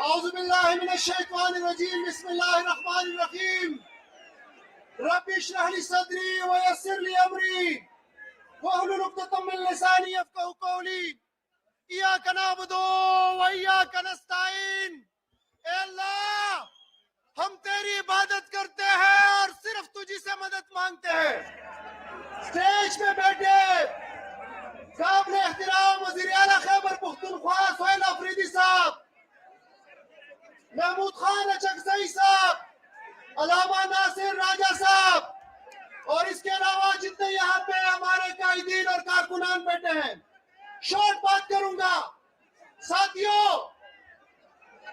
اعوذ باللہ من الشیطان الرجیم بسم اللہ الرحمن الرحیم رب اشرح لی صدری ویسر لی امری واحلل عقدۃ من لسانی یفقہوا قولی ایاک نعبد و ایاک نستعین۔ اے اللہ ہم تیری عبادت کرتے ہیں اور صرف تجھی سے مدد مانگتے ہیں۔ اسٹیج پہ بیٹھے قابل احترام وزیر اعلیٰ خیبر پختونخوا سہیل آفریدی صاحب، محمود خان اچکزئی صاحب، علامہ ناصر راجہ صاحب، اور اس کے علاوہ جتنے یہاں پہ ہمارے قائدین اور کارکنان بیٹھے ہیں۔ شارٹ بات کروں گا ساتھیوں،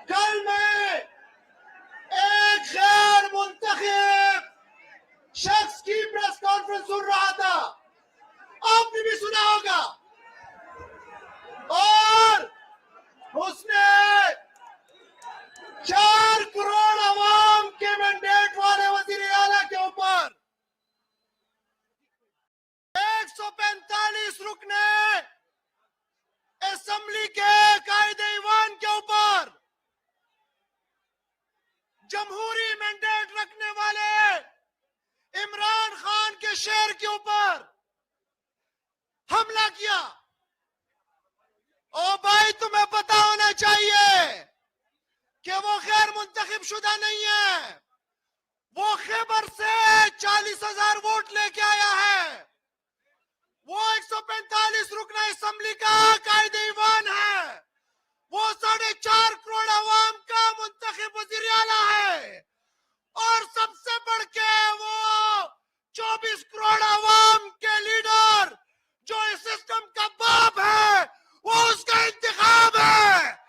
کل میں ایک غیر منتخب شخص کی پریس کانفرنس سن رہا تھا، آپ نے بھی سنا ہوگا، اور اس نے 4 کروڑ عوام کے مینڈیٹ والے وزیر اعلیٰ کے اوپر 145 رکنے اسمبلی کے قائد ایوان کے اوپر جمہوری مینڈیٹ رکھنے والے عمران خان کے شہر کے اوپر حملہ کیا۔ او بھائی تمہیں پتا ہونا چاہیے کہ وہ غیر منتخب شدہ نہیں ہے، وہ خیبر سے 40,000 ووٹ لے کے آیا ہے، وہ 145 رکن اسمبلی کا قائد ایوان ہے، وہ 4.5 کروڑ عوام کا منتخب وزیر اعلیٰ ہے، اور سب سے بڑھ کے وہ 24 کروڑ عوام کے لیڈر جو اس سسٹم کا باپ ہے، وہ اس کا انتخاب ہے۔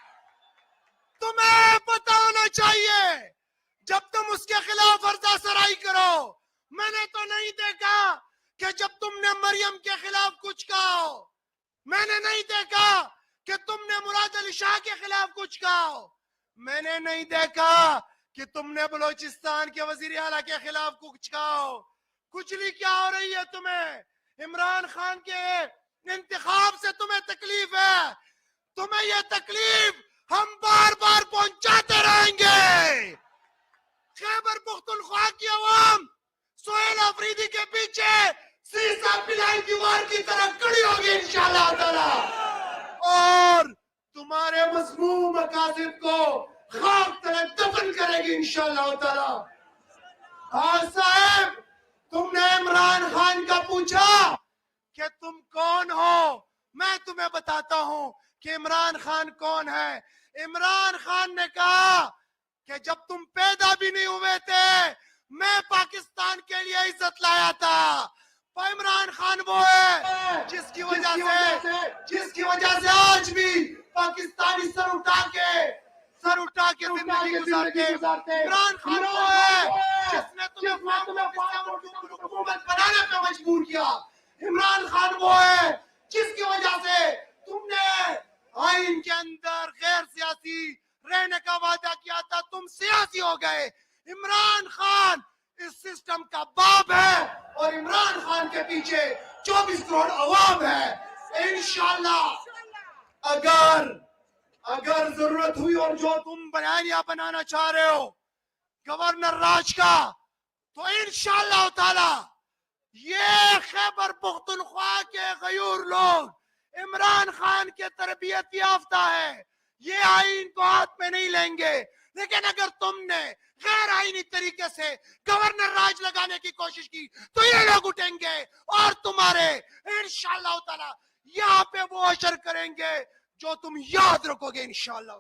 تمہیں پتا ہونا چاہیے جب تم اس کے خلاف عرضہ سرائی کرو، میں نے تو نہیں دیکھا کہ جب تم نے مریم کے خلاف کچھ کہا ہو، میں نے نہیں دیکھا کہ تم نے مراد علی شاہ کے خلاف کچھ کہا ہو، میں نے نہیں دیکھا کہ تم نے بلوچستان کے وزیر اعلیٰ کے خلاف کچھ کہا ہو۔ کچلی کیا ہو رہی ہے تمہیں؟ عمران خان کے انتخاب سے تمہیں تکلیف ہے، تمہیں یہ تکلیف ہم بار بار پہنچاتے رہیں گے۔ خیبر پختونخوا کی عوام سہیل آفریدی کے پیچھے سیسا پلائی دیوار کی طرح کھڑی ہوگی انشاءاللہ تعالی، اور تمہارے مذموم مقاصد کو خاک تلے دفن کرے گی انشاءاللہ تعالی۔ ہاں صاحب، تم نے عمران خان کا پوچھا کہ تم کون ہو، میں تمہیں بتاتا ہوں کہ عمران خان کون ہے۔ عمران خان نے کہا کہ جب تم پیدا بھی نہیں ہوئے تھے میں پاکستان کے لیے عزت لایا تھا۔ عمران خان وہ ہے جس کی وجہ سے آج بھی پاکستانی سر اٹھا کے زندگی گزارتے۔ عمران خان وہ ہے جس نے تمہیں حکومت بنانے پہ مجبور کیا۔ عمران خان وہ ہے جس کی وجہ سے تم نے آئین کے اندر غیر سیاسی رہنے کا وعدہ کیا تھا، تم سیاسی ہو گئے۔ عمران خان اس سسٹم کا باپ ہے، اور عمران خان کے پیچھے 24 کروڑ عوام ہے۔ انشاءاللہ اگر ضرورت ہوئی اور جو تم بیانیہ بنانا چاہ رہے ہو گورنر راج کا، تو انشاءاللہ تعالی یہ خیبر پختونخوا کے غیور لوگ عمران خان کے تربیت یافتہ ہے، یہ آئین کو ہاتھ میں نہیں لیں گے۔ لیکن اگر تم نے غیر آئینی طریقے سے گورنر راج لگانے کی کوشش کی تو یہ لوگ اٹھیں گے اور تمہارے انشاءاللہ تعالی یہاں پہ وہ اشر کریں گے جو تم یاد رکھو گے انشاءاللہ۔